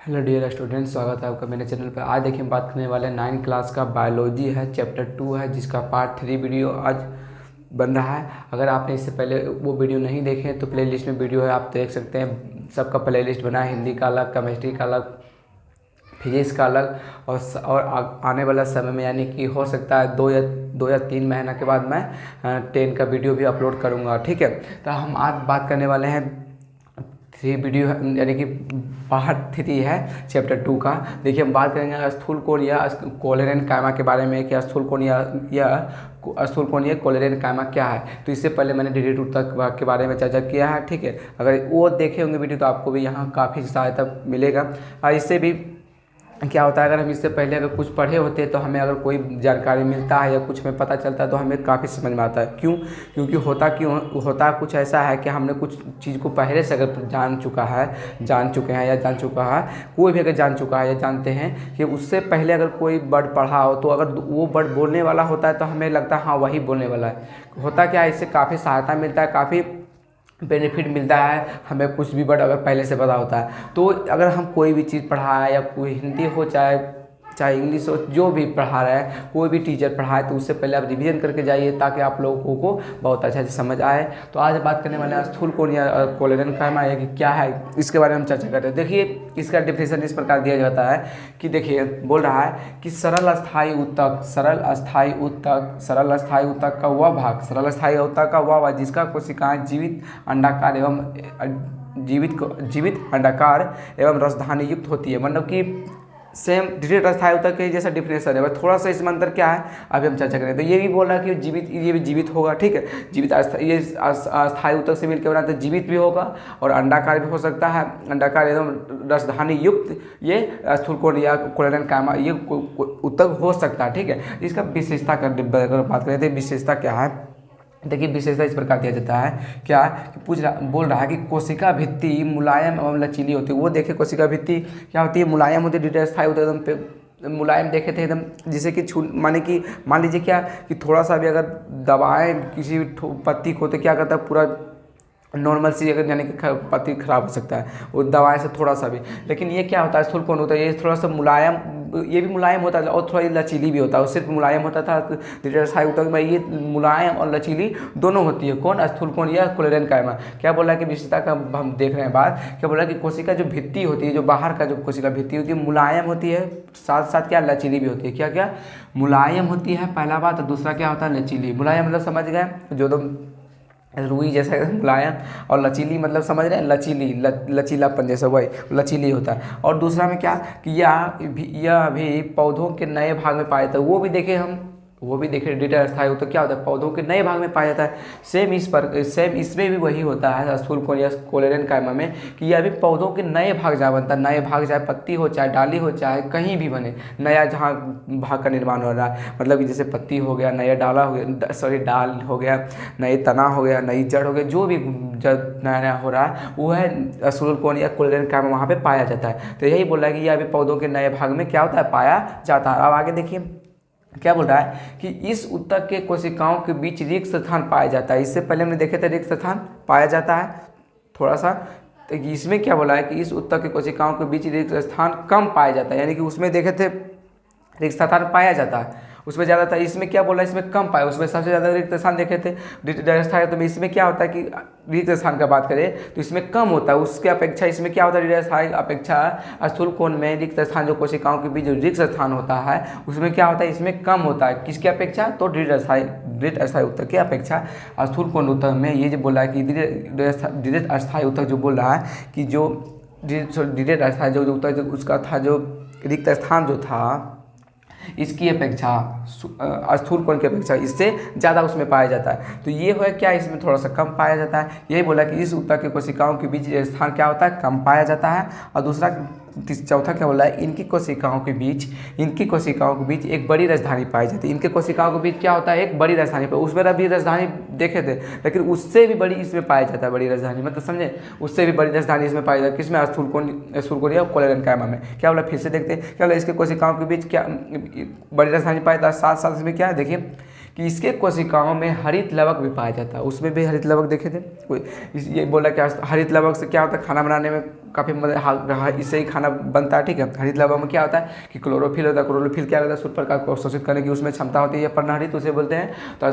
Hello dear student, स्वागत है आपका मेरे चैनल पर। आज देखिए हम बात करने वाले हैं 9th क्लास का बायोलॉजी है, चैप्टर 2 है, जिसका पार्ट 3 वीडियो आज बन रहा है। अगर आपने इससे पहले वो वीडियो नहीं देखे तो प्लेलिस्ट में वीडियो है, आप देख सकते हैं। सबका प्लेलिस्ट बना है, हिंदी का अलग, केमिस्ट्री का अलग, फिजिक्स का अलग। और आने वाला समय में यानी कि हो सकता है दो या तीन महीना के बाद मैं 10 का वीडियो भी अपलोड करूँगा। ठीक है, तो हम आज बात करने वाले हैं 3 वीडियो यानी कि पार्ट 3 है चैप्टर 2 का। देखिए हम बात करेंगे स्थूल कोण या कोलेरेन कायमा के बारे में कि स्थूल कोण या स्थूल कोण या कोलेरेन कायमा क्या है। तो इससे पहले मैंने डी2 तक के बारे में चर्चा किया है। ठीक है, अगर वो देखे होंगे वीडियो तो आपको भी यहाँ काफ़ी सहायता मिलेगा। और इससे भी क्या होता है, अगर हम इससे पहले अगर कुछ पढ़े होते तो हमें अगर कोई जानकारी मिलता है या कुछ हमें पता चलता है तो हमें काफ़ी समझ में आता है। क्योंकि होता कुछ ऐसा है कि हमने कुछ चीज़ को पहले से अगर जान चुके हैं या जान चुका है, कोई भी अगर जान चुका है या जानते हैं कि उससे पहले अगर कोई वर्ड पढ़ा हो तो अगर वो वर्ड बोलने वाला होता है तो हमें लगता है हाँ वही बोलने वाला है। होता क्या है, इससे काफ़ी सहायता मिलता है, काफ़ी बेनिफिट मिलता है। हमें कुछ भी वर्ड अगर पहले से पता होता है तो अगर हम कोई भी चीज़ पढ़ा है या कोई हिंदी हो चाहे इंग्लिश हो, जो भी पढ़ा रहा है, कोई भी टीचर पढ़ाए तो उससे पहले आप रिवीजन करके जाइए ताकि आप लोगों को बहुत अच्छा से समझ आए। तो आज बात करने वाले हैं स्थूल कोण या कोलेरेन कायमा कि क्या है, इसके बारे में चर्चा करते हैं। देखिए इसका डिफिनेशन इस प्रकार दिया जाता है कि देखिए बोल रहा है कि सरल अस्थायी ऊतक का वह भाग जिसका कोशिकाएं जीवित अंडाकार एवं रसधानी युक्त होती है। मतलब कि सेम डिटेट अस्थायी ऊतक के जैसा डिफिनेशन है, थोड़ा सा इसमें अंतर क्या है अभी हम चर्चा करें। तो ये भी बोल रहा है कि ये भी जीवित होगा। ठीक है, जीवित ये अस्थायी ऊतक से मिलकर बना तो जीवित भी होगा और अंडाकार भी हो सकता है, अंडाकार एवं रसधानी युक्त ये स्थूल कोण या कोलेरेन कायमा ये ऊतक हो सकता है। ठीक है, इसका विशेषता का बात करें तो विशेषता क्या है। देखिए विशेषता इस प्रकार दिया जाता है क्या कि बोल रहा है कि कोशिका भित्ति मुलायम एवं लचीली होती है। वो देखिए कोशिका भित्ति क्या होती है, मुलायम होती है, डिटेल स्थायी होता है एकदम मुलायम देखे थे एकदम, जिसे कि मान लीजिए क्या कि थोड़ा सा भी अगर दबाएं किसी पत्ती को तो क्या करता है पूरा नॉर्मल सी अगर यानी कि पत्ती खराब हो सकता है वो दवाई से थोड़ा सा भी। लेकिन ये क्या होता है स्थूल कोण होता है, ये थोड़ा सा मुलायम, ये भी मुलायम होता है और थोड़ा लचीली भी होता है। सिर्फ मुलायम होता था ऊतक में, ये मुलायम और लचीली दोनों होती है। कौन, स्थूल कोण या कोलेरेन कायमा। क्या बोला कि विशेषता का हम देख रहे हैं बात, क्या बोला कि कोशिका जो भित्ति होती है, जो बाहर का जो कोशिका भित्ति होती है मुलायम होती है, साथ साथ क्या लचीली भी होती है। क्या क्या मुलायम होती है पहला बात, और दूसरा क्या होता है लचीली। मुलायम मतलब समझ गए जो रुई जैसा मुलायम, और लचीली मतलब समझ रहे हैं लचीलापन जैसा, वही लचीली होता है। और दूसरा में क्या कि यह भी पौधों के नए भाग में पाया जाता है। वो भी देखे डिटेल अस्थायी होता है, क्या होता है पौधों के नए भाग में पाया जाता है। सेम इसमें भी वही होता है स्थूल कोण या कोलेरेन कायमा में कि यह भी पौधों के नए भाग जहाँ बनता है, नए भाग चाहे पत्ती हो चाहे डाली हो चाहे कहीं भी बने, नया जहाँ भाग का निर्माण हो रहा है। मतलब कि जैसे पत्ती हो गया, नया डाल हो गया, नए तना हो गया, नई जड़ हो गया, जो भी नया हो रहा है वो है स्थूल कोण या कोलेरेन कायमा वहाँ पे पाया जाता है। तो यही बोल रहा है कि यह भी पौधों के नए भाग में क्या होता है पाया जाता है। अब आगे देखिए क्या बोल रहा है कि इस ऊतक के कोशिकाओं के बीच रिक्त स्थान पाया जाता है। इससे पहले हमने देखे थे रिक्त स्थान पाया जाता है थोड़ा सा, तो इसमें क्या बोला है कि इस ऊतक के कोशिकाओं के बीच रिक्त स्थान कम पाया जाता है। यानी कि उसमें देखे थे रिक्त स्थान पाया जाता है, उसमें ज़्यादा था। इसमें क्या बोला, इसमें कम पाया, उसमें सबसे ज़्यादा रिक्त स्थान देखे थे डिटेल स्थान। तो इसमें क्या होता है कि रिक्त स्थान का बात करें तो इसमें कम होता है, उसके अपेक्षा इसमें क्या होता है डिटेल स्थान अपेक्षा स्थूल कोण में रिक्त स्थान जो कोशिकाओं के बीच जो रिक्त स्थान होता है उसमें क्या होता है इसमें कम होता है। किसके अपेक्षा, तो डिटेल अस्थायी ऊतक की अपेक्षा स्थूल कोण ऊतक में ये जो बोला है कि डिटेल अस्थायी ऊतक जो बोल रहा है कि जो डिटेल अस्थायी जो ऊतक उसका था जो रिक्त स्थान जो था इसकी अपेक्षा स्थूल कोण की अपेक्षा इससे ज़्यादा उसमें पाया जाता है। तो ये है क्या, इसमें थोड़ा सा कम पाया जाता है। यही बोला कि इस ऊतक के कोशिकाओं के बीच स्थान क्या होता है कम पाया जाता है। और दूसरा चौथा क्या बोला है, इनकी कोशिकाओं के बीच एक बड़ी राजधानी पाई जाती है। इनके कोशिकाओं के बीच क्या होता है एक बड़ी राजधानी पर, उसमें अभी राजधानी देखे थे लेकिन उससे भी बड़ी इसमें पाया जाता है बड़ी राजधानी, मतलब समझे उससे भी बड़ी राजधानी इसमें पाई जाती है। किसमें, स्थूल कोण या कोलेरेन कायमा में। क्या बोला फिर से देखते हैं, क्या बोला इसके कोशिकाओं के बीच क्या बड़ी राजधानी पाई जाता है। साथ साथ इसमें क्या है देखिए कि इसके कोशिकाओं में हरित लवक भी पाया जाता है। उसमें भी हरित लवक देखे थे कोई, ये बोला क्या हरित लवक से क्या होता है, खाना बनाने में काफ़ी मदद, इससे ही खाना बनता है। ठीक है, हरित लवक में क्या होता है कि क्लोरोफिल होता है। क्लोरोफिल क्या होता है, सूर्य प्रकाश को अवशोषित करने की उसमें क्षमता होती है, पर्णहरित उसे बोलते हैं। तो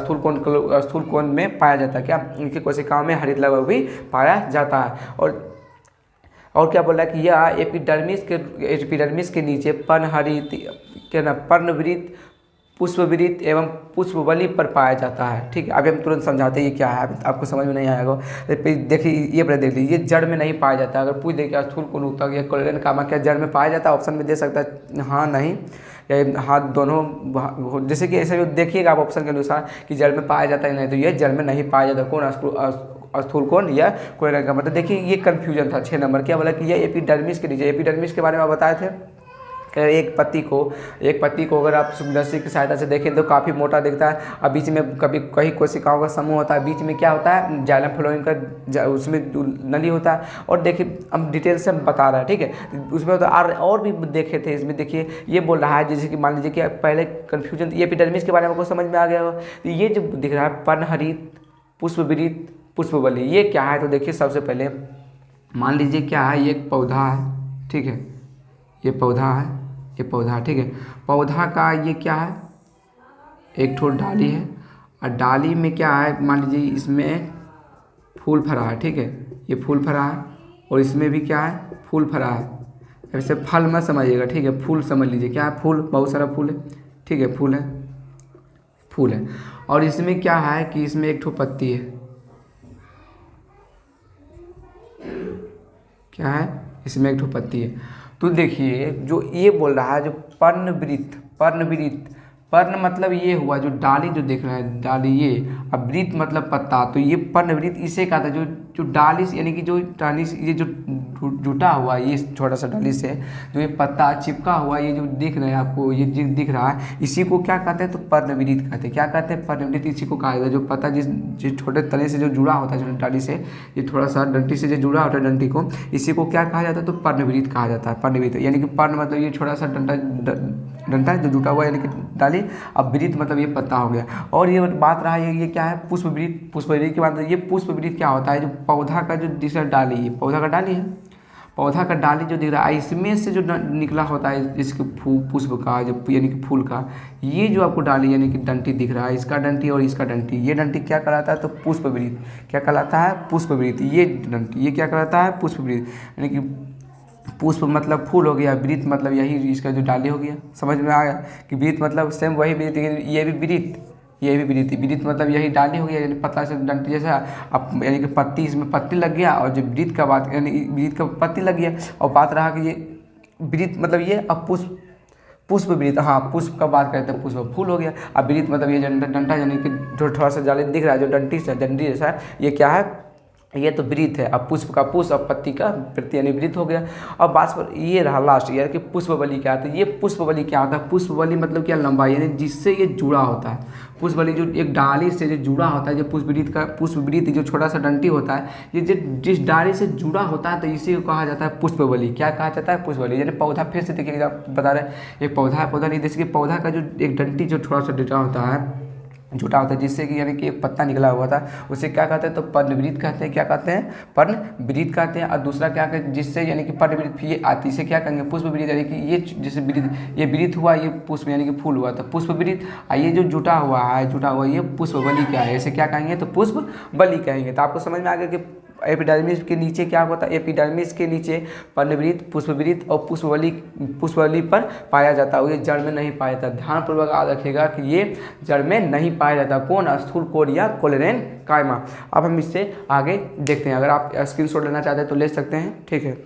स्थूल कोण में पाया जाता है क्या, इनकी कोशिकाओं में हरित लवक भी पाया जाता है। और क्या बोला कि यह एपिडर्मिस के नीचे पर्णहरित क्या ना पर्णवृत्त, पुष्पवृत्त एवं पुष्पवली पर पाया जाता है। ठीक है, अभी हम तुरंत समझाते हैं ये क्या है, आपको समझ में नहीं आएगा। देखिए ये बता देख लीजिए, ये जड़ में नहीं पाया जाता। अगर पूछ दे कि स्थूल कोण ऊतक या कोलेजन कामा क्या जड़ में पाया जाता है, ऑप्शन में दे सकता है हाँ नहीं या हाँ दोनों। जैसे कि ऐसे भी देखिएगा आप ऑप्शन के अनुसार कि जड़ में पाया जाता है नहीं, तो ये जड़ में नहीं पाया जाता। कौन स्थूल कोण या कोलेजन का मतलब देखिए ये कन्फ्यूजन था 6 नंबर। क्या बोला कि ये एपिडर्मिस के नीचे, एपिडर्मिस के बारे में बताए थे। एक पत्ती को अगर आप सूक्ष्मदर्शी की सहायता से देखें तो काफ़ी मोटा दिखता है, और बीच में कई कोशिकाओं का समूह होता है। बीच में क्या होता है, जाइलम फ्लोएम का उसमें नली होता है। और देखिए हम डिटेल से बता रहे हैं, ठीक है। उसमें तो और भी देखे थे। इसमें देखिए ये बोल रहा है, जैसे कि मान लीजिए कि पहले कन्फ्यूजन, ये एपिडर्मिस के बारे में आपको समझ में आ गया हो। तो ये जो दिख रहा है पर्णहरित, पुष्पवृत्त, पुष्पवली, ये क्या है। तो देखिए सबसे पहले मान लीजिए क्या है, ये एक पौधा है, ठीक है, ये पौधा है, ये पौधा, ठीक है। पौधा का ये क्या है, एक ठो डाली है, और डाली में क्या है, मान लीजिए इसमें फूल फरा है, ठीक है, ये फूल फरा है, और इसमें भी क्या है, फूल फरा है। ऐसे फल मत समझिएगा, ठीक है, फूल समझ लीजिए। क्या है, फूल, बहुत सारा फूल है, ठीक है, फूल है। और इसमें क्या है कि इसमें एक ठो पत्ती है, क्या है, इसमें एक ठो पत्ती है। तो देखिए जो ये बोल रहा है, जो पर्णवृत्त पर्ण मतलब ये हुआ जो डाली जो देख रहे हैं, डाली ये, अब वृत्त मतलब पत्ता। तो ये पर्णवृत्त इसे कहा था, जो डाली से, यानी कि जो डाली से ये जो जुटा हुआ, ये छोटा सा डाली से जो ये पत्ता चिपका हुआ, ये जो दिख रहा है आपको, ये दिख रहा है, इसी को क्या कहते हैं, तो पर्णवृत्त कहते हैं। क्या कहते हैं, पर्णवृत्त इसी को कहा जाता है। जो पत्ता जिस छोटे तने से जो जुड़ा होता है, जो डाली से, ये थोड़ा सा डंटी से जो जुड़ा होता है, डंटी को, इसी को क्या कहा जाता है, तो पर्णवृत्त कहा जाता है। पर्णवृत्त यानी कि पर्ण मतलब ये छोटा सा डंटा जो जुटा हुआ, यानी कि डाली, अब वृत्त मतलब ये पत्ता हो गया। और ये बात रहा ये क्या है, पुष्पवृत्त की बात। ये पुष्पवृत्त क्या होता है, जो पौधा का जो दूसरा डाली है, पौधा का डाली है, पौधा का डाली जो दिख रहा है, इसमें से जो निकला होता है इसके पुष्प का, जो यानी कि फूल का, ये जो आपको डाली यानी कि डंटी दिख रहा है, इसका डंटी और इसका डंटी, ये डंटी क्या कहलाता है, तो पुष्पवृत्त। क्या कहलाता है, पुष्पवृत्त। ये डंटी ये क्या कहलाता है, पुष्पवृत्त। यानी कि पुष्प मतलब फूल हो गया, वृत्त मतलब यही इसका जो डाली हो गया। समझ में आ गया कि वृत्त मतलब सेम वही वृत्त, ये भी वृत्त, ये भी वृत्त मतलब यही डाली हो गया, यानी पतला से डंटी जैसा। अब यानी कि पत्ती, इसमें पत्ती लग गया, और जो वृत्त का बात, यानी वृत्त का पत्ती लग गया, और बात रहा कि ये वृत्त मतलब ये, अब पुष्पवृत्त, हाँ पुष्प का बात करते हैं, पुष्प फूल हो गया। अब वृत्त मतलब ये डंटा, यानी कि जो थोड़ा सा जाली दिख रहा है, जो डंटी जैसा है, ये क्या है, ये तो वृत्त है। अब पुष्प का पुष्प, अब पत्ती का वृत्ति, यानी वृत्त हो गया। और बात पर ये रहा लास्ट यार कि पुष्पवली क्या होता है। ये पुष्पवली क्या होता है, पुष्पवली मतलब क्या, लंबाई, यानी जिससे ये जुड़ा होता है। पुष्पवली जो एक डाली से जो जुड़ा होता है, जो पुष्पवृत्त जो छोटा सा डंटी होता है, ये जिस डाली से जुड़ा होता है, तो इसी को कहा जाता है पुष्पवली। क्या कहा जाता है, पुष्पवली। यानी पौधा, फिर से देखिए आप बता रहे हैं, एक पौधा है, पौधा नहीं, जैसे कि पौधा का जो एक डंटी जो थोड़ा सा डेटा होता है, झूठा होता है, जिससे कि यानी कि एक पत्ता निकला हुआ था, उसे क्या कहते हैं, तो पर्णवृत्त कहते हैं। क्या कहते हैं, पर्णवृत्त कहते हैं। और दूसरा क्या कहते हैं, जिससे यानी कि पर्णवृत्त ये आती से क्या कहेंगे, पुष्पवृत्त। यानी कि ये जैसे वृत्त, ये वृत्त हुआ, ये पुष्प यानी कि फूल हुआ, तो पुष्पवृत्त। और ये जो जुटा हुआ ये पुष्पवली क्या है, ऐसे क्या कहेंगे, तो पुष्पवली कहेंगे। तो आपको समझ में आ गया कि एपिडर्मिस के नीचे क्या होता है, एपिडर्मिस के नीचे पर्णवृत्त, पुष्पवृत्त और पुष्पवली पर पाया जाता है। ये जड़ में नहीं पाया जाता। ध्यानपूर्वक याद रखिएगा कि ये जड़ में नहीं पाया जाता। कौन, स्थूल कोण या कोलेरेन कायमा। अब हम इससे आगे देखते हैं। अगर आप स्क्रीनशॉट लेना चाहते हैं तो ले सकते हैं, ठीक है।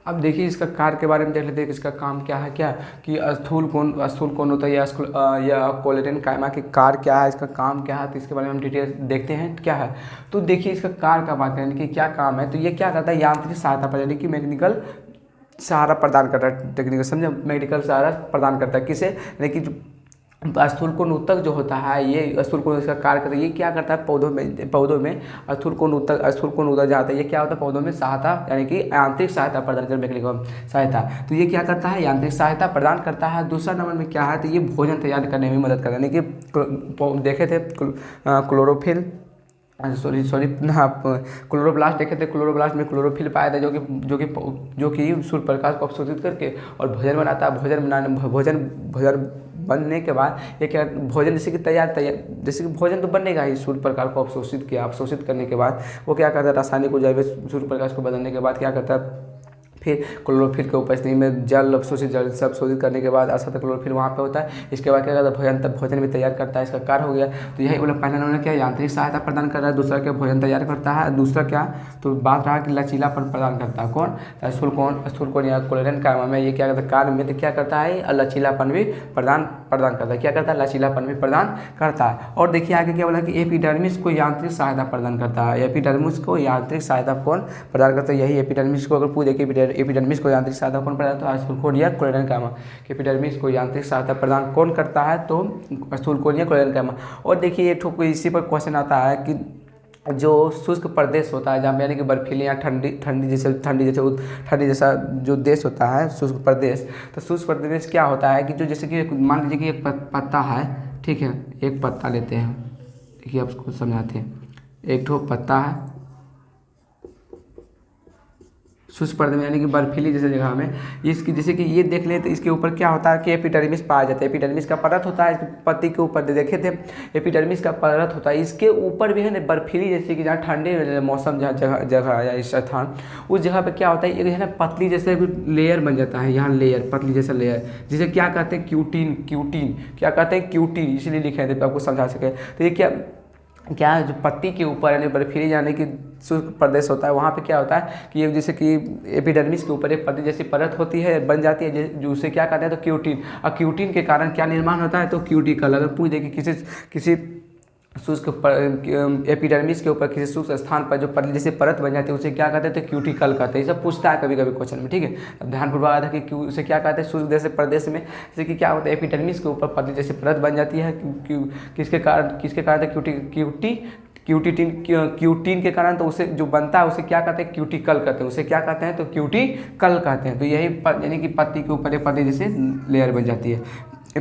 अब देखिए इसका कार्य के बारे में देख लेते हैं कि इसका काम क्या है, क्या कि स्थूल कोण होता है या कोलेरेन कायमा के कार्य क्या है, इसका काम क्या है, तो इसके बारे में हम डिटेल देखते हैं क्या है। तो देखिए इसका कार्य का बात करें कि क्या काम है, तो ये क्या करता है, यांत्रिक सहायता पर, यानी कि मैकेनिकल सहारा प्रदान करता है। टेक्निकल समझे, मैकेनिकल सहारा प्रदान करता है किसे, यानी कि स्थूल कोण ऊतक जो होता है, ये स्थूल कोण इसका कार्य करता है, ये क्या करता है पौधों में स्थूल कोण ऊतक जाता है, ये क्या होता है पौधों में सहायता यानी कि यांत्रिक सहायता प्रदान करने के लिए सहायता, तो ये क्या करता है यांत्रिक सहायता प्रदान करता है। दूसरा नंबर में क्या है, तो ये भोजन तैयार करने में मदद करता है, यानी कि देखे थे क्लोरोफिल सॉरी आप क्लोरोप्लास्ट देखे थे, क्लोरोप्लास्ट में क्लोरोफिल पाया था जो कि सूर्य प्रकाश को अवशोषित करके और भोजन बनाता है। भोजन बनने के बाद ये क्या भोजन जैसे कि तैयार जैसे कि भोजन तो बनेगा ही, सूर्य प्रकाश को अवशोषित करने के बाद वो क्या करता है रासायनिक ऊर्जा सूर्य प्रकाश को बदलने के बाद क्या करता है, फिर क्लोरोफिल के उपस्थिति में जल अवशोषित करने के बाद असत क्लोरोफिल वहाँ पे होता है। इसके बाद क्या करता है भोजन भी तैयार करता है, इसका कार्य हो गया। तो यही बोला पहला नंबर क्या यांत्रिक सहायता प्रदान कर रहा है, दूसरा क्या भोजन तैयार करता है, दूसरा क्या तो बात रहा कि लचीलापन प्रदान करता है। कौन स्थूल कोण या कोलेरन कायमा में ये क्या करता है कार्य में, तो क्या करता है लचीलापन भी प्रदान करता है, क्या करता है लचीलापन भी प्रदान करता है। और देखिए आगे क्या बोला कि एपिडर्मिस को यांत्रिक सहायता प्रदान करता है, एपिडर्मिस को यांत्रिक सहायता कौन प्रदान करता है, यही एपिडर्मिस को अगर पूछ देखिए एपिडर्मिस को यांत्रिक सहायता कौन प्रदान करता है, स्थूल कोण या कोलेरन कायमा। एपिडर्मिस को यांत्रिक सहायता प्रदान कौन करता है, तो स्थूल कोण या कोलेरन कायमा। और देखिए एक ठोक इसी पर क्वेश्चन आता है कि जो शुष्क प्रदेश होता है जहाँ पे यानी कि बर्फीली या ठंडी जैसा जो देश होता है शुष्क प्रदेश, तो शुष्क प्रदेश में क्या होता है कि जो जैसे कि मान लीजिए कि एक पत्ता है, ठीक है एक पत्ता लेते हैं, देखिए आपको समझाते हैं, एक ठो पत्ता है शुष्क प्रदेश में यानी कि बर्फीली जैसे जगह में, इसकी जैसे कि ये देख ले तो इसके ऊपर क्या होता है कि एपिडर्मिस पाया जाता है, एपिडर्मिस का परत होता है, पत्ती के ऊपर देखे थे एपिडर्मिस का परत होता है, इसके ऊपर भी है ना बर्फीली जैसे कि जहाँ ठंडे मौसम जहाँ जगह या इस स्थान उस जगह पे क्या होता है एक है ना पतली जैसे लेयर बन जाता है, यहाँ लेयर पतली जैसा लेयर जिसे क्या कहते हैं क्यूटीन क्या कहते हैं क्यूटीन, इसलिए लिखे थे आपको समझा सके। तो ये क्या जो पत्ती के ऊपर यानी बर्फीली यानी कि शुष्क प्रदेश होता है वहाँ पे क्या होता है कि जैसे कि एपिडर्मिस के ऊपर एक पत्ती जैसी परत होती है बन जाती है जो उसे क्या कहते हैं तो क्यूटीन, और क्यूटीन के कारण क्या निर्माण होता है तो क्यूटिकल। अगर पूछ दे कि किसी शुष्क एपिडर्मिस के ऊपर किसी शुष्क स्थान पर जो पतली जैसे परत बन जाती है उसे क्या कहते हैं तो क्यूटिकल कहते हैं, ये सब पूछता है कभी कभी क्वेश्चन में, ठीक है। अब ध्यानपूर्वक आता है कि उसे क्या कहते हैं शुष्क जैसे प्रदेश में जैसे कि क्या होता है एपिडर्मिस के ऊपर पतली जैसे परत बन जाती है किसके कारण क्यूटीन के कारण, तो उसे जो बनता है उसे क्या कहते हैं क्यूटिकल कहते हैं, उसे क्या कहते हैं तो क्यूटिकल कहते हैं। तो यही यानी कि पत्ती के ऊपर एक पतली जैसे लेयर बन जाती है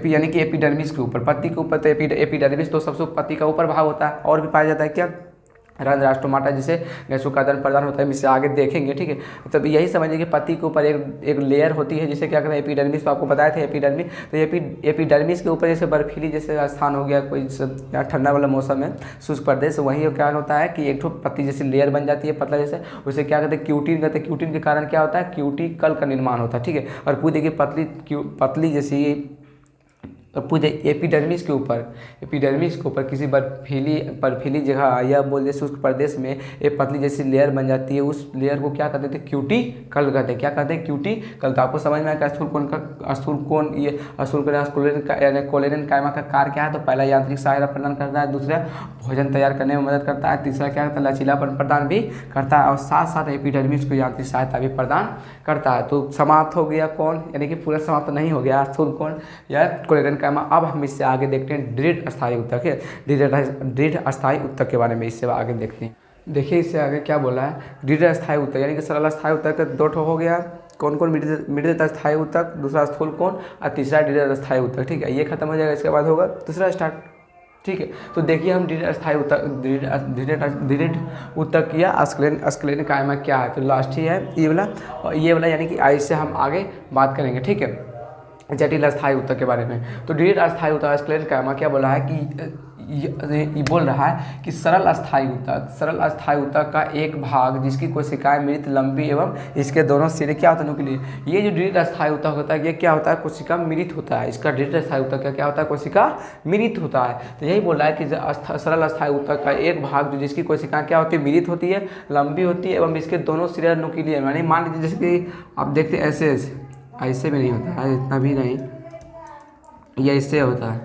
यानी कि एपिडर्मिस के ऊपर, पत्ती के ऊपर तो एपिडर्मिस तो सबसे पत्ती का ऊपर भाग होता है, और भी पाया जाता है क्या रंध्र स्टोमाटा जिसे गैसों का आदान प्रदान होता है, इससे आगे देखेंगे, ठीक है। तब यही समझिए कि पत्ती के ऊपर एक लेयर होती है जिसे क्या कहते हैं एपिडर्मिस, तो आपको बताए थे एपिडर्मिस। तो एपिडर्मिस के ऊपर जैसे बर्फीली जैसे स्थान हो गया कोई या ठंडा वाला मौसम है शुष्क प्रदेश, वहीं क्या होता है कि एक ठो पत्ती जैसी लेयर बन जाती है पतला जैसे, उसे क्या कहते हैं क्यूटीन कहते हैं। क्यूटीन के कारण क्या होता है क्यूटिकल का निर्माण होता है, ठीक है। और पूछ देखिए पतली जैसी पूछे एपिडर्मिस के ऊपर किसी बर्फीली जगह या बोल दे शुष्क प्रदेश में एक पतली जैसी लेयर बन जाती है, उस लेयर को क्या कहते थे क्यूटिकल कहते हैं, क्या कहते हैं क्यूटिकल। तो आपको समझ में आया स्थूल कोलेरन कायमा का कार्य क्या है, तो पहला यांत्रिक सहायता प्रदान करता है, दूसरा भोजन तैयार करने में मदद करता है, तीसरा क्या करता है लचीलापन प्रदान भी करता है, और साथ साथ एपिडर्मिस को यांत्रिक सहायता भी प्रदान करता है। तो समाप्त हो गया कौन, यानी कि पूरा समाप्त नहीं हो गया स्थूल कोण या कोलेरन कायमा। अब हम इससे आगे देखते हैं दृढ़ अस्थायी ऊतक है, दृढ़ अस्थायी ऊतक के बारे में इससे आगे देखते हैं। देखिए इससे आगे क्या बोला है दृढ़ अस्थायी ऊतक यानी कि सरल अस्थायी ऊतक दो ठो हो गया, कौन कौन मृद अस्थायी ऊतक, दूसरा स्थूल कोण और तीसरा दृढ़ अस्थायी ऊतक, ठीक है। ये खत्म हो जाएगा, इसके बाद होगा दूसरा स्टार्ट, ठीक है। तो देखिए हम दृढ़ अस्थायी ऊतक दृढ़ ऊतक या अस्क्लेन कायमा क्या है, तो लास्ट ही है ये वाला यानी कि इससे हम आगे बात करेंगे, ठीक है, जटिल अस्थायी ऊतक के बारे में। तो दृढ़ अस्थायी ऊतक अस्क्लेन कायमा क्या बोला है कि ये बोल रहा है कि सरल अस्थायी ऊतक का एक भाग जिसकी कोशिकाएं मृत लंबी एवं इसके दोनों सिरे क्या होता है न्यूक्लियर, ये जो दृढ़ अस्थायी ऊतक होता है ये क्या होता है कोशिका मृत होता है, इसका दृढ़ अस्थायी ऊतक का क्या होता है कोशिका मृत होता है। तो यही बोल रहा है कि सरल अस्थायी ऊतक का एक भाग जो जिसकी कोशिकाएं क्या होती है मृत होती है, लंबी होती है एवं इसके दोनों सिरे न्यूक्लियर, यानी मान लीजिए जैसे कि आप देखते हैं ऐसे भी नहीं होता है, इतना भी नहीं, यह इससे होता है,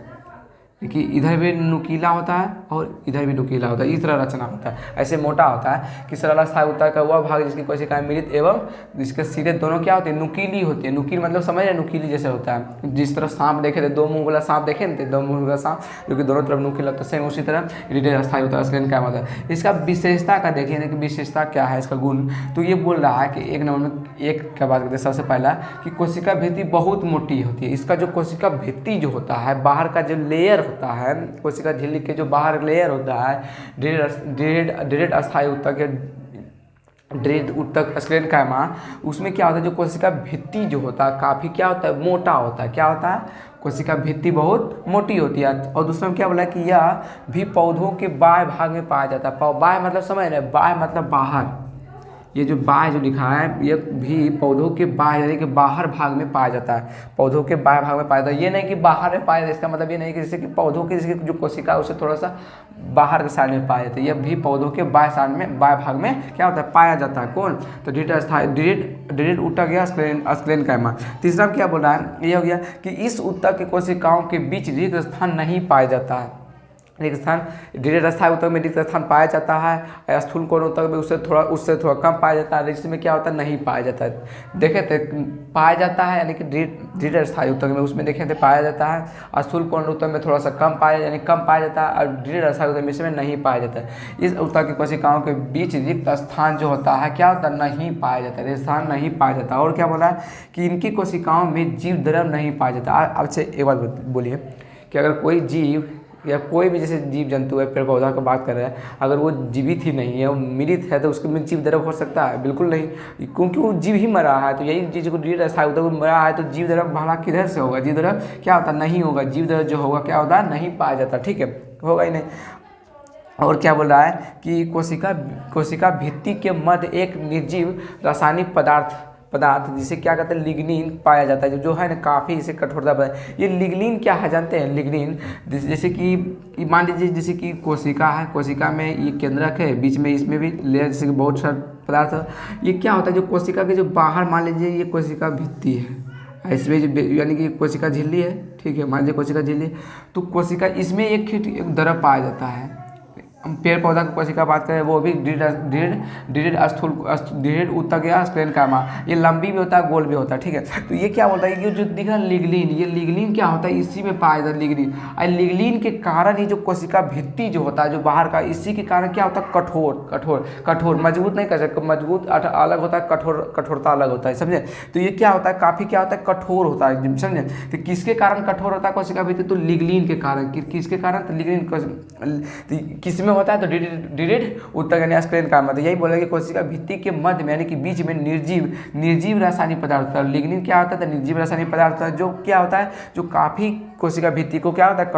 कि इधर भी नुकीला होता है और इधर भी नुकीला होता है, इस तरह रचना होता है। ऐसे मोटा होता है कि सरल अस्थायी ऊतक का वह भाग जिसकी कोशिकाएं मिलित एवं जिसके सिरे दोनों क्या होती है, नुकीली होती है। नुकील मतलब समझ रहे, नुकीली जैसे होता है। जिस तरह सांप देखे थे, दो मुंह वाला सांप देखे थे, दो मुंह वाला सांप जो कि दोनों तरफ नुकीला होता है, सेम उसी तरह इरिटेट अस्थायी होता है, स्क्लेरन क्या होता है। इसका विशेषता का देखिए कि विशेषता क्या है इसका गुण, तो ये बोल रहा है कि एक नंबर में एक क्या बात करते हैं, सबसे पहला कि कोशिका भित्ति बहुत मोटी होती है। इसका जो कोशिका भित्ति जो होता है, बाहर का जो लेयर होता है, कोशिका झिल्ली के जो बाहर लेयर होता है, डिरेड अस्थायी ऊतक या डिरेड ऊतक स्क्लेरेन्काइमा, उसमें क्या होता है, जो कोशिका भित्ति जो होता है काफ़ी क्या होता है, मोटा होता है। क्या होता है, कोशिका भित्ति बहुत मोटी होती है। और दूसरा में क्या बोला कि यह भी पौधों के बाह्य भाग में पाया जाता है। बाह्य मतलब समझ रहे, बाह्य मतलब बाहर, ये जो बाह्य जो लिखा है ये भी पौधों के बाह्य यानी कि बाहर भाग में पाया जाता है। पौधों के बाह्य भाग में पाया जाता है, ये नहीं कि बाहर में पाया जाता है। इसका मतलब ये नहीं कि जैसे कि पौधों की जैसे जो कोशिका है उसे थोड़ा सा बाहर के साइड में पाया जाता है, यह भी पौधों के बाह्य साइड में, बाह्य भाग में क्या होता है, पाया जाता है। कौन, तो डिरेड ऊतक या स्क्लेरेन्काइमा। तीसरा क्या बोल रहा है, ये हो गया कि इस ऊतक के कोशिकाओं के बीच रिक्त स्थान नहीं पाया जाता है। रिक्त स्थान डिरेड अस्थायी ऊतक में रिक्त स्थान पाया जाता है, स्थूल कोण ऊतक में उससे थोड़ा कम पाया जाता है, जिसमें क्या होता है, नहीं पाया जाता है। देखे थे पाया जाता है यानी कि डिरेड अस्थायी ऊतक में उसमें देखे थे पाया जाता है, स्थूल कोण ऊतक में थोड़ा सा कम पाया यानी कम पाया जाता है, और डिरेड अस्थायी ऊतक में इसमें नहीं पाया जाता है। इस ऊतक की कोशिकाओं के बीच रिक्त स्थान जो होता है क्या होता है, नहीं पाया जाता है, रिक्त स्थान नहीं पाया जाता। और क्या बोला है कि इनकी कोशिकाओं में जीव द्रव नहीं पाया जाता। अब से एक बात बोलिए कि अगर कोई जीव या कोई भी जैसे जीव जंतु है, पेड़ पौधा का बात कर रहे हैं, अगर वो जीवित ही नहीं है, वो मृत है, तो उसके में जीव द्रव हो सकता है? बिल्कुल नहीं, क्योंकि वो जीव ही मरा है। तो यही चीज़ को डिरेड अस्थायी ऊतक मरा है तो जीव द्रव भला किधर से होगा, जीव द्रव क्या होता नहीं होगा, जीव द्रव जो होगा क्या होता नहीं पाया जाता, ठीक है, होगा ही नहीं। और क्या बोल रहा है कि कोशिका भित्ति के मध्य एक निर्जीव रासायनिक पदार्थ जिसे क्या कहते हैं, लिग्निन पाया जाता है, जो है ना काफ़ी इसे कठोरता पर। ये लिग्निन क्या है जानते हैं, लिग्निन जैसे कि मान लीजिए जैसे कि कोशिका है, कोशिका में ये केंद्रक है, बीच में इसमें भी लेयर जैसे कि बहुत सारे पदार्थ है। ये क्या होता है, जो कोशिका के जो बाहर मान लीजिए ये कोशिका भित्ति है, इसमें जो यानी कि कोशिका झिल्ली है, ठीक है, मान लीजिए कोशिका झिल्ली, तो कोशिका इसमें एक द्रव पाया जाता है। हम पेड़ पौधा की कोशिका बात करें, वो भी डिरेड ऊतक या स्क्लेरेन्काइमा, ये लंबी भी होता है, गोल भी होता है, ठीक है। तो ये क्या बोलता है, ये जो दिख रहा है लिग्निन, ये लिग्निन क्या होता है, इसी में पाया जाता है लिग्निन। और लिग्निन के कारण ही जो कोशिका भित्ति जो होता है, जो बाहर का, इसी के कारण क्या होता है, कठोर मजबूत नहीं कर सकते, मजबूत अलग होता है, कठोरता अलग होता है, समझे। तो ये क्या होता है, काफ़ी क्या होता है, कठोर होता है, समझे। तो किसके कारण कठोर होता है कोशिका भित्ति, तो लिग्निन के कारण। किसके कारण, तो लिग्निन किसमें होता है, तो डिरेड ऊतक यानी स्क्लेरेन्काइमा। तो यही बोला कि कोशिका भित्ति के मध्य में यानी कि बीच में निर्जीव रासायनिक पदार्थ होता है। लिग्निन क्या होता है, तो निर्जीव रासायनिक पदार्थ होता है, जो क्या होता है, जो काफ़ी कोशिका भित्ति को क्या होता है,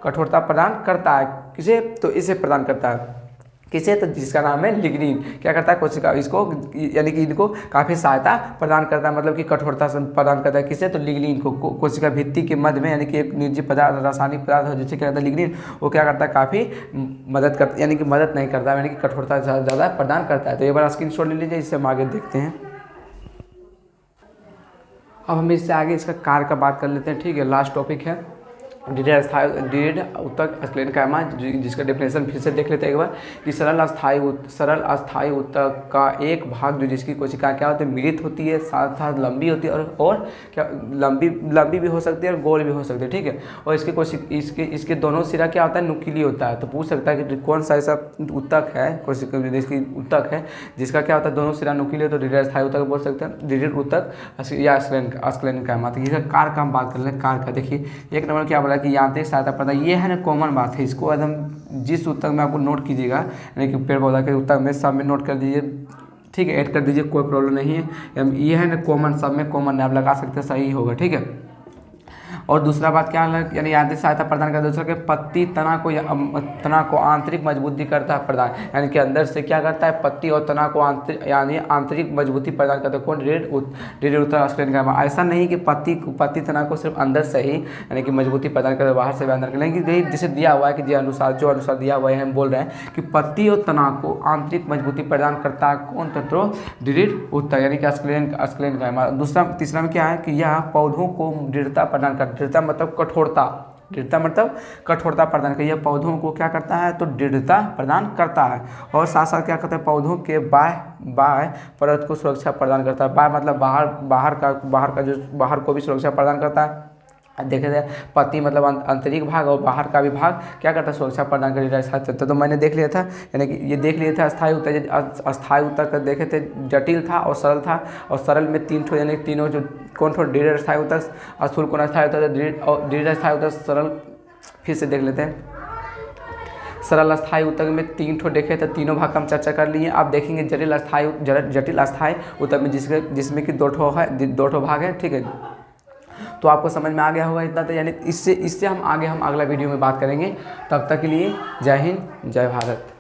कठोरता प्रदान करता है। किसे, तो इसे प्रदान करता है, किसे, तो जिसका नाम है लिग्निन। क्या करता है, कोशिका इसको यानी कि इनको काफ़ी सहायता प्रदान करता है, मतलब कि कठोरता प्रदान करता है, किसे, तो लिग्निन को। कोशिका भित्ति के मध्य में यानी कि एक निर्जीव पदार्थ, रासायनिक पदार्थ है जिसे क्या कहता है लिग्निन, वो क्या करता है, काफ़ी मदद करता, यानी कि मदद नहीं करता यानी कि कठोरता ज़्यादा प्रदान करता है। तो एक बार स्क्रीनशॉट ले लीजिए, इससे हम आगे देखते हैं। अब हम इससे आगे इसका कार्य का बात कर लेते हैं, ठीक है। लास्ट टॉपिक है डिरेड ऊतक स्क्लेरेन्काइमा, जिसका डेफिनेशन फिर से देख लेते हैं एक बार कि सरल अस्थायी ऊतक का एक भाग जो जिसकी कोशिका क्या होती है, मृत होती है, साथ साथ लंबी होती है, और क्या लंबी भी हो सकती है और गोल भी हो सकती है, ठीक है। और इसके दोनों सिरा क्या होता है, नुकीली होता है। तो पूछ सकता है कि कौन सा ऐसा ऊतक है, कोशिका जिसकी ऊतक है जिसका क्या होता है, दोनों सिरा नुकीले, तो डिरेड अस्थायी ऊतक बोल सकते हैं, डिरेड ऊतक या स्क्लेरेन्काइमा। तो इसका कार्य का हम बात कर लें। कार्य का देखिए, एक नंबर क्या बोला कि यांत्रिक सहायता प्रदान, ये है ना कॉमन बात है, इसको एकदम जिस ऊतक में आपको नोट कीजिएगा, यानी कि पेड़ पौधा के ऊतक में सब में नोट कर दीजिए, ठीक है, ऐड कर दीजिए, कोई प्रॉब्लम नहीं है। ये है ना कॉमन, सब में कॉमन आप लगा सकते हैं, सही होगा, ठीक है। और दूसरा बात क्या है, यानी यांत्रिक सहायता प्रदान करता है। दूसरा कि पत्ती तना को आंतरिक मजबूती करता है प्रदान, यानी कि अंदर से क्या करता है, पत्ती और तना को आंतरिक मजबूती प्रदान करता है। कौन, डिरेड ऊतक स्क्लेरेन्काइमा। ऐसा नहीं कि पत्ती तना को सिर्फ अंदर से ही यानी कि मजबूती प्रदान करता है, बाहर से भी अंदर, लेकिन जैसे दिया हुआ है कि जो अनुसार दिया हुआ है, हम बोल रहे हैं कि पत्ती और तना को आंतरिक मजबूती प्रदान करता है कौन, तत्व डिरेड ऊतक यानी कि स्क्लेरेन्काइमा। तीसरा में क्या है कि यह पौधों को दृढ़ता प्रदान करता है। दृढ़ता मतलब दृढ़ता मतलब कठोरता प्रदान करती है। यह पौधों को क्या करता है, तो दृढ़ता प्रदान करता है। और साथ साथ क्या करता है, पौधों के बाह्य परत को सुरक्षा प्रदान करता है। बाह्य मतलब बाहर को भी सुरक्षा प्रदान करता है। देखे थे पत्ती मतलब आंतरिक भाग और बाहर का भी भाग क्या करता है, सुरक्षा प्रदान करता। तो मैंने देख लिया था, यानी कि ये देख लिया था अस्थायी उत्तर। अस्थायी उत्तर का देखे थे जटिल था और सरल था। और सरल में 3 ठो यानी 3 जो कौन ठो दृढ़ अस्थायी उत्तर, स्थूल कोण अस्थायी उत्तर, दृढ़ अस्थायी उत्तर, सरल। फिर से देख लेते हैं। सरल अस्थायी उत्तर में 3 ठो देखे थे, तीनों भाग का हम चर्चा कर लिए। आप देखेंगे जटिल अस्थायी उत्तर में जिसमें कि 2 ठो भाग है, ठीक है। तो आपको समझ में आ गया होगा इतना। तो यानी इससे हम अगला वीडियो में बात करेंगे। तब तक के लिए जय हिंद, जय भारत।